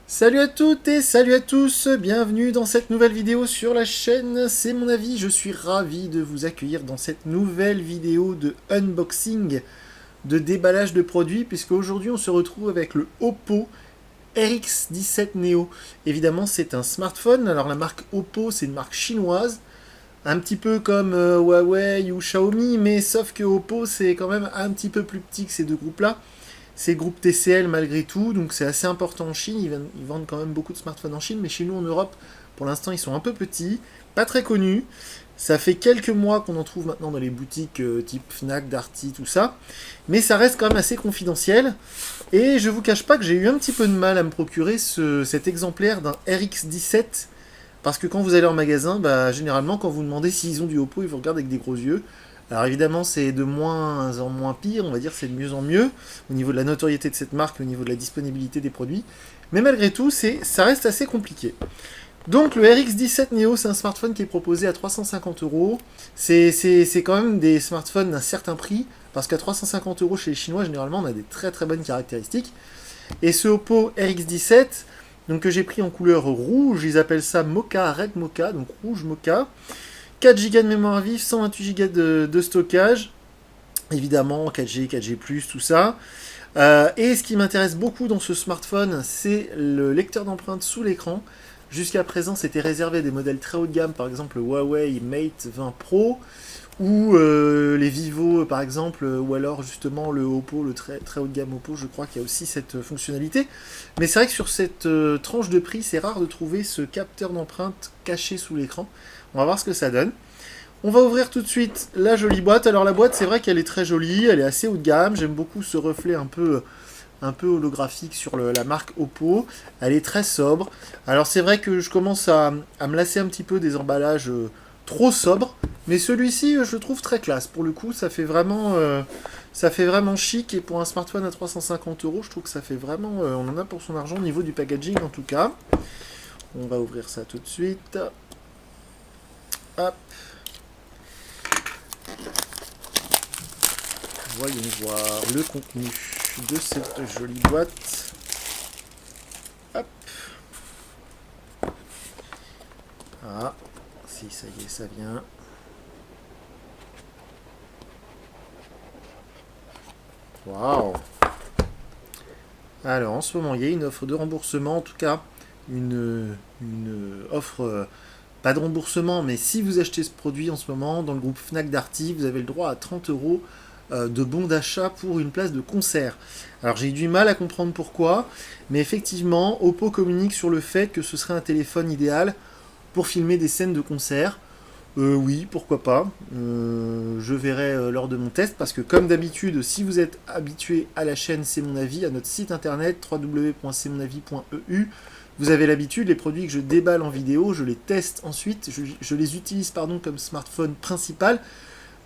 Salut à toutes et salut à tous, bienvenue dans cette nouvelle vidéo sur la chaîne C'est mon avis, je suis ravi de vous accueillir dans cette nouvelle vidéo de unboxing, de déballage de produits, puisque aujourd'hui on se retrouve avec le Oppo RX17 Neo. Évidemment c'est un smartphone, alors la marque Oppo c'est une marque chinoise, un petit peu comme Huawei ou Xiaomi, mais sauf que Oppo c'est quand même un petit peu plus petit que ces deux groupes-là. C'est groupe TCL malgré tout, donc c'est assez important en Chine. Ils vendent quand même beaucoup de smartphones en Chine, mais chez nous en Europe, pour l'instant, ils sont un peu petits, pas très connus. Ça fait quelques mois qu'on en trouve maintenant dans les boutiques type Fnac, Darty, tout ça. Mais ça reste quand même assez confidentiel. Et je vous cache pas que j'ai eu un petit peu de mal à me procurer cet exemplaire d'un RX17. Parce que quand vous allez en magasin, bah, généralement, quand vous demandez s'ils ont du Oppo, ils vous regardent avec des gros yeux. Alors évidemment, c'est de moins en moins pire, on va dire, c'est de mieux en mieux au niveau de la notoriété de cette marque, au niveau de la disponibilité des produits. Mais malgré tout, ça reste assez compliqué. Donc le RX17 Neo, c'est un smartphone qui est proposé à 350 euros. C'est quand même des smartphones d'un certain prix, parce qu'à 350 euros chez les Chinois, généralement, on a des très très bonnes caractéristiques. Et ce Oppo RX17, donc que j'ai pris en couleur rouge, ils appellent ça Mocha, Red Mocha, donc rouge Mocha. 4 Go de mémoire vive, 128 Go de stockage, évidemment 4G, 4G+, tout ça. Et ce qui m'intéresse beaucoup dans ce smartphone, c'est le lecteur d'empreintes sous l'écran. Jusqu'à présent, c'était réservé à des modèles très haut de gamme, par exemple le Huawei Mate 20 Pro, ou les Vivo par exemple, ou alors justement le Oppo, le très, très haut de gamme Oppo, je crois qu'il y a aussi cette fonctionnalité. Mais c'est vrai que sur cette tranche de prix, c'est rare de trouver ce capteur d'empreinte caché sous l'écran. On va voir ce que ça donne. On va ouvrir tout de suite la jolie boîte. Alors la boîte, c'est vrai qu'elle est très jolie, elle est assez haut de gamme. J'aime beaucoup ce reflet un peu holographique sur la marque Oppo. Elle est très sobre. Alors c'est vrai que je commence à me lasser un petit peu des emballages trop sobres. Mais celui-ci, je le trouve très classe. Pour le coup, ça fait vraiment chic. Et pour un smartphone à 350 euros, je trouve que ça fait vraiment... on en a pour son argent au niveau du packaging en tout cas. On va ouvrir ça tout de suite. Hop. Voyons voir le contenu de cette jolie boîte. Hop. Ah, si ça y est, ça vient. Waouh. Alors en ce moment, il y a une offre de remboursement, en tout cas une offre, pas de remboursement, mais si vous achetez ce produit en ce moment, dans le groupe Fnac Darty, vous avez le droit à 30 euros de bons d'achat pour une place de concert. Alors j'ai eu du mal à comprendre pourquoi, mais effectivement, Oppo communique sur le fait que ce serait un téléphone idéal pour filmer des scènes de concert. Oui, pourquoi pas. Je verrai lors de mon test, parce que comme d'habitude, si vous êtes habitué à la chaîne C'est mon avis, à notre site internet www.cmonavis.eu, vous avez l'habitude, les produits que je déballe en vidéo, je les teste ensuite, je les utilise comme smartphone principal.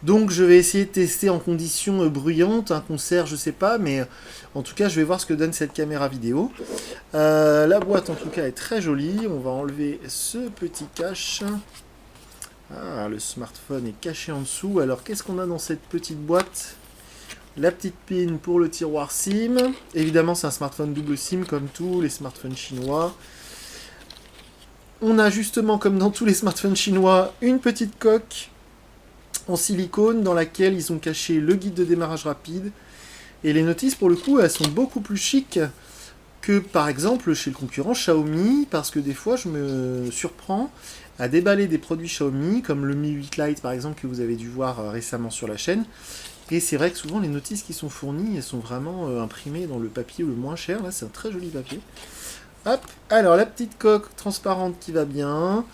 Donc je vais essayer de tester en conditions bruyantes, un concert je sais pas, mais en tout cas je vais voir ce que donne cette caméra vidéo. La boîte en tout cas est très jolie, on va enlever ce petit cache. Ah, le smartphone est caché en dessous. Alors qu'est-ce qu'on a dans cette petite boîte? La petite pin pour le tiroir SIM. Évidemment c'est un smartphone double SIM comme tous les smartphones chinois. On a justement comme dans tous les smartphones chinois une petite coque en silicone dans laquelle ils ont caché le guide de démarrage rapide. Et les notices, pour le coup, elles sont beaucoup plus chic que, par exemple, chez le concurrent Xiaomi, parce que des fois, je me surprends à déballer des produits Xiaomi, comme le Mi 8 Lite, par exemple, que vous avez dû voir récemment sur la chaîne. Et c'est vrai que souvent, les notices qui sont fournies, elles sont vraiment imprimées dans le papier le moins cher. Là, c'est un très joli papier. Hop, alors la petite coque transparente qui va bien.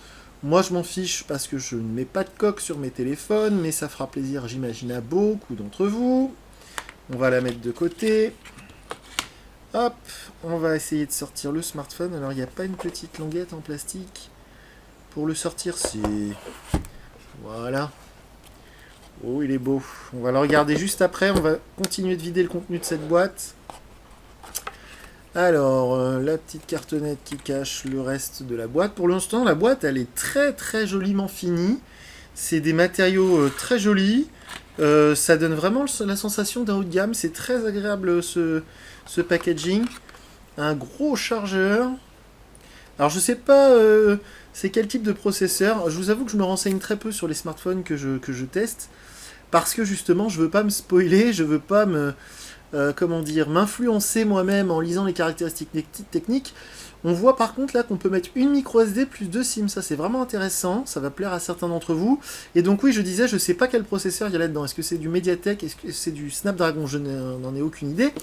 Moi, je m'en fiche parce que je ne mets pas de coque sur mes téléphones, mais ça fera plaisir, j'imagine, à beaucoup d'entre vous. On va la mettre de côté. Hop, on va essayer de sortir le smartphone. Alors, il n'y a pas une petite languette en plastique pour le sortir, c'est... Voilà. Oh, il est beau. On va le regarder juste après. On va continuer de vider le contenu de cette boîte. Alors, la petite cartonnette qui cache le reste de la boîte. Pour l'instant, la boîte, elle est très très joliment finie. C'est des matériaux très jolis. Ça donne vraiment la sensation d'un haut de gamme. C'est très agréable ce packaging. Un gros chargeur. Alors je sais pas c'est quel type de processeur. Je vous avoue que je me renseigne très peu sur les smartphones que je teste. Parce que justement, je veux pas me spoiler, je veux pas me, comment dire, m'influencer moi-même en lisant les caractéristiques techniques. On voit par contre là qu'on peut mettre une micro SD plus 2 SIM, ça c'est vraiment intéressant, ça va plaire à certains d'entre vous. Et donc oui, je disais, je sais pas quel processeur il y a là-dedans, est-ce que c'est du Mediatek, est-ce que c'est du Snapdragon, je n'en ai aucune idée.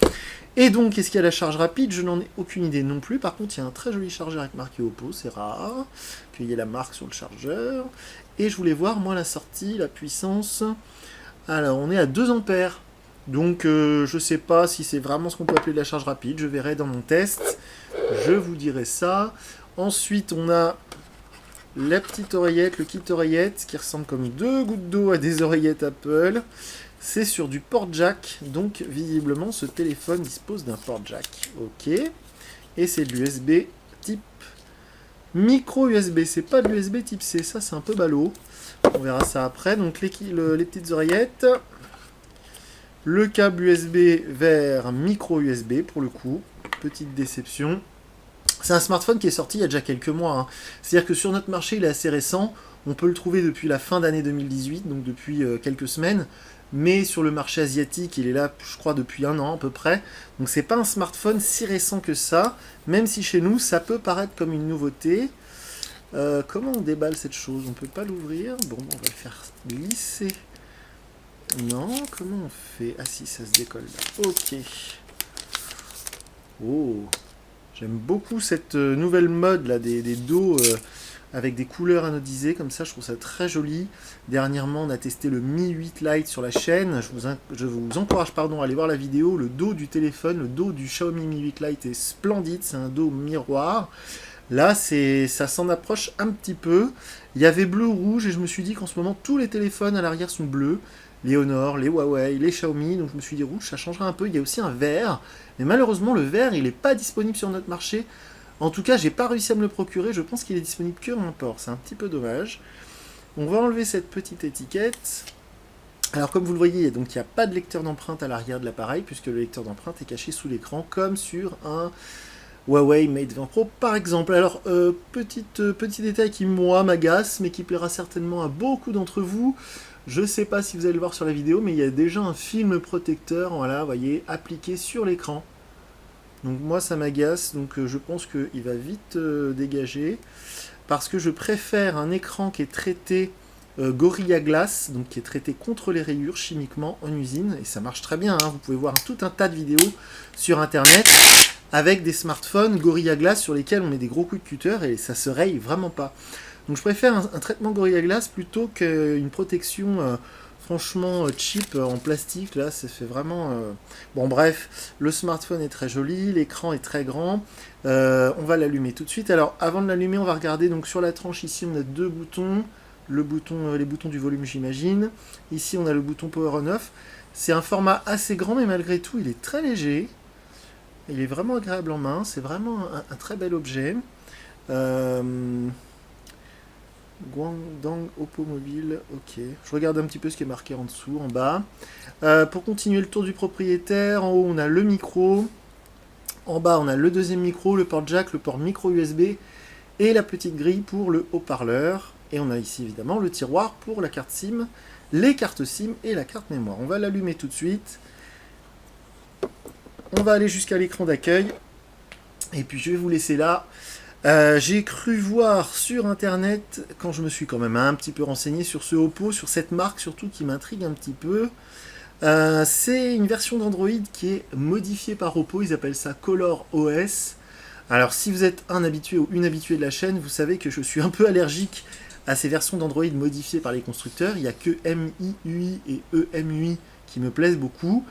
Et donc, est-ce qu'il y a la charge rapide, je n'en ai aucune idée non plus. Par contre, il y a un très joli chargeur avec marqué Oppo, c'est rare, qu'il y ait la marque sur le chargeur. Et je voulais voir moi la sortie, la puissance. Alors, on est à 2 ampères. Donc, je sais pas si c'est vraiment ce qu'on peut appeler de la charge rapide. Je verrai dans mon test. Je vous dirai ça. Ensuite, on a la petite oreillette, le kit oreillette, qui ressemble comme 2 gouttes d'eau à des oreillettes Apple. C'est sur du port jack. Donc, visiblement, ce téléphone dispose d'un port jack. Ok. Et c'est de l'USB type micro USB. C'est pas de l'USB type C. Ça, c'est un peu ballot. On verra ça après. Donc, les petites oreillettes. Le câble USB vers micro USB pour le coup. Petite déception. C'est un smartphone qui est sorti il y a déjà quelques mois. Hein. C'est-à-dire que sur notre marché, il est assez récent. On peut le trouver depuis la fin d'année 2018, donc depuis quelques semaines. Mais sur le marché asiatique, il est là, je crois, depuis 1 an à peu près. Donc c'est pas un smartphone si récent que ça. Même si chez nous, ça peut paraître comme une nouveauté. Comment on déballe cette chose? On peut pas l'ouvrir. Bon, on va le faire glisser. Non, comment on fait? Ah si, ça se décolle là. Ok. Oh, j'aime beaucoup cette nouvelle mode là des dos avec des couleurs anodisées comme ça, je trouve ça très joli. Dernièrement, on a testé le Mi 8 Lite sur la chaîne. Je vous encourage à aller voir la vidéo. Le dos du téléphone, le dos du Xiaomi Mi 8 Lite est splendide, c'est un dos miroir. Là, ça s'en approche un petit peu. Il y avait bleu-rouge et je me suis dit qu'en ce moment, tous les téléphones à l'arrière sont bleus. Les Honor, les Huawei, les Xiaomi. Donc je me suis dit rouge, ça changera un peu. Il y a aussi un vert. Mais malheureusement, le vert, il n'est pas disponible sur notre marché. En tout cas, j'ai pas réussi à me le procurer. Je pense qu'il est disponible que en import. C'est un petit peu dommage. On va enlever cette petite étiquette. Alors comme vous le voyez, donc il n'y a pas de lecteur d'empreinte à l'arrière de l'appareil, puisque le lecteur d'empreinte est caché sous l'écran, comme sur un Huawei Mate 20 Pro par exemple. Alors, petit détail qui moi m'agace, mais qui plaira certainement à beaucoup d'entre vous. Je ne sais pas si vous allez le voir sur la vidéo, mais il y a déjà un film protecteur, voilà, vous voyez, appliqué sur l'écran. Donc moi ça m'agace, donc je pense qu'il va vite dégager. Parce que je préfère un écran qui est traité Gorilla Glass, donc qui est traité contre les rayures chimiquement en usine. Et ça marche très bien, hein. Vous pouvez voir tout un tas de vidéos sur internet avec des smartphones Gorilla Glass sur lesquels on met des gros coups de cutter et ça se raye vraiment pas. Donc je préfère un traitement Gorilla Glass plutôt qu'une protection franchement cheap en plastique. Là, ça fait vraiment... Bon bref, le smartphone est très joli, l'écran est très grand. On va l'allumer tout de suite. Alors avant de l'allumer, on va regarder donc sur la tranche ici, on a 2 boutons. Les boutons du volume j'imagine. Ici on a le bouton Power On Off. C'est un format assez grand mais malgré tout il est très léger. Il est vraiment agréable en main, c'est vraiment un très bel objet. Guangdong Oppo Mobile, ok. Je regarde un petit peu ce qui est marqué en dessous, en bas. Pour continuer le tour du propriétaire, en haut on a le micro. En bas on a le deuxième micro, le port jack, le port micro USB et la petite grille pour le haut-parleur. Et on a ici évidemment le tiroir pour la carte SIM, les cartes SIM et la carte mémoire. On va l'allumer tout de suite. On va aller jusqu'à l'écran d'accueil. Et puis je vais vous laisser là. J'ai cru voir sur internet, quand je me suis quand même un petit peu renseigné sur ce Oppo, sur cette marque surtout qui m'intrigue un petit peu. C'est une version d'Android qui est modifiée par Oppo, ils appellent ça Color OS. Alors si vous êtes un habitué ou une habituée de la chaîne, vous savez que je suis un peu allergique à ces versions d'Android modifiées par les constructeurs. Il n'y a que MIUI et EMUI qui me plaisent beaucoup.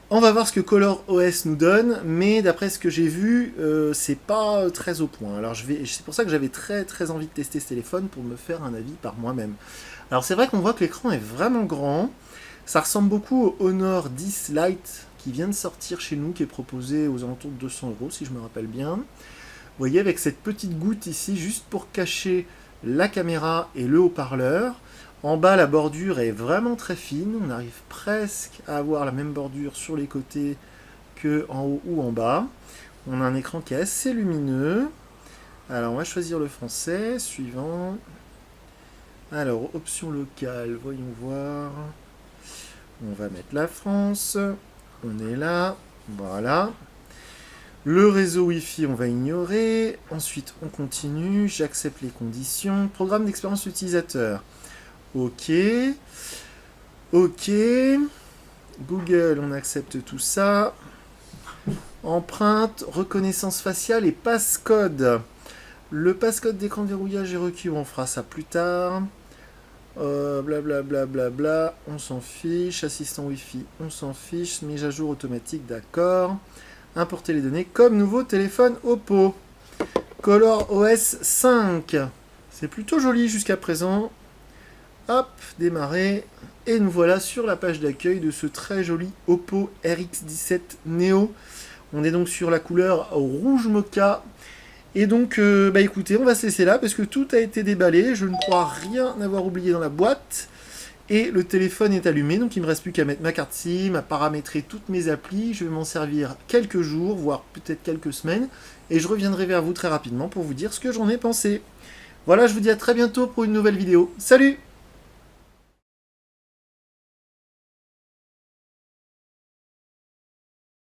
On va voir ce que Color OS nous donne, mais d'après ce que j'ai vu, c'est pas très au point. Alors c'est pour ça que j'avais très envie de tester ce téléphone pour me faire un avis par moi-même. Alors c'est vrai qu'on voit que l'écran est vraiment grand. Ça ressemble beaucoup au Honor 10 Lite qui vient de sortir chez nous, qui est proposé aux alentours de 200 € si je me rappelle bien. Vous voyez avec cette petite goutte ici, juste pour cacher la caméra et le haut-parleur. En bas, la bordure est vraiment très fine. On arrive presque à avoir la même bordure sur les côtés que en haut ou en bas. On a un écran qui est assez lumineux. Alors, on va choisir le français. Suivant. Alors, option locale, voyons voir. On va mettre la France. On est là. Voilà. Le réseau Wi-Fi, on va ignorer. Ensuite, on continue. J'accepte les conditions. Programme d'expérience utilisateur. OK. OK. Google, on accepte tout ça. Empreinte, reconnaissance faciale et passcode. Le passcode d'écran de verrouillage est requis, on fera ça plus tard. Blablabla, bla, bla, bla, on s'en fiche. Assistant Wi-Fi, on s'en fiche. Mise à jour automatique, d'accord. Importer les données comme nouveau téléphone Oppo. Color OS 5. C'est plutôt joli jusqu'à présent. Hop, démarrer. Et nous voilà sur la page d'accueil de ce très joli Oppo RX17 Neo. On est donc sur la couleur rouge mocha. Et donc, bah écoutez, on va se laisser là parce que tout a été déballé. Je ne crois rien avoir oublié dans la boîte. Et le téléphone est allumé, donc il ne me reste plus qu'à mettre ma carte SIM, à paramétrer toutes mes applis. Je vais m'en servir quelques jours, voire peut-être quelques semaines. Et je reviendrai vers vous très rapidement pour vous dire ce que j'en ai pensé. Voilà, je vous dis à très bientôt pour une nouvelle vidéo. Salut!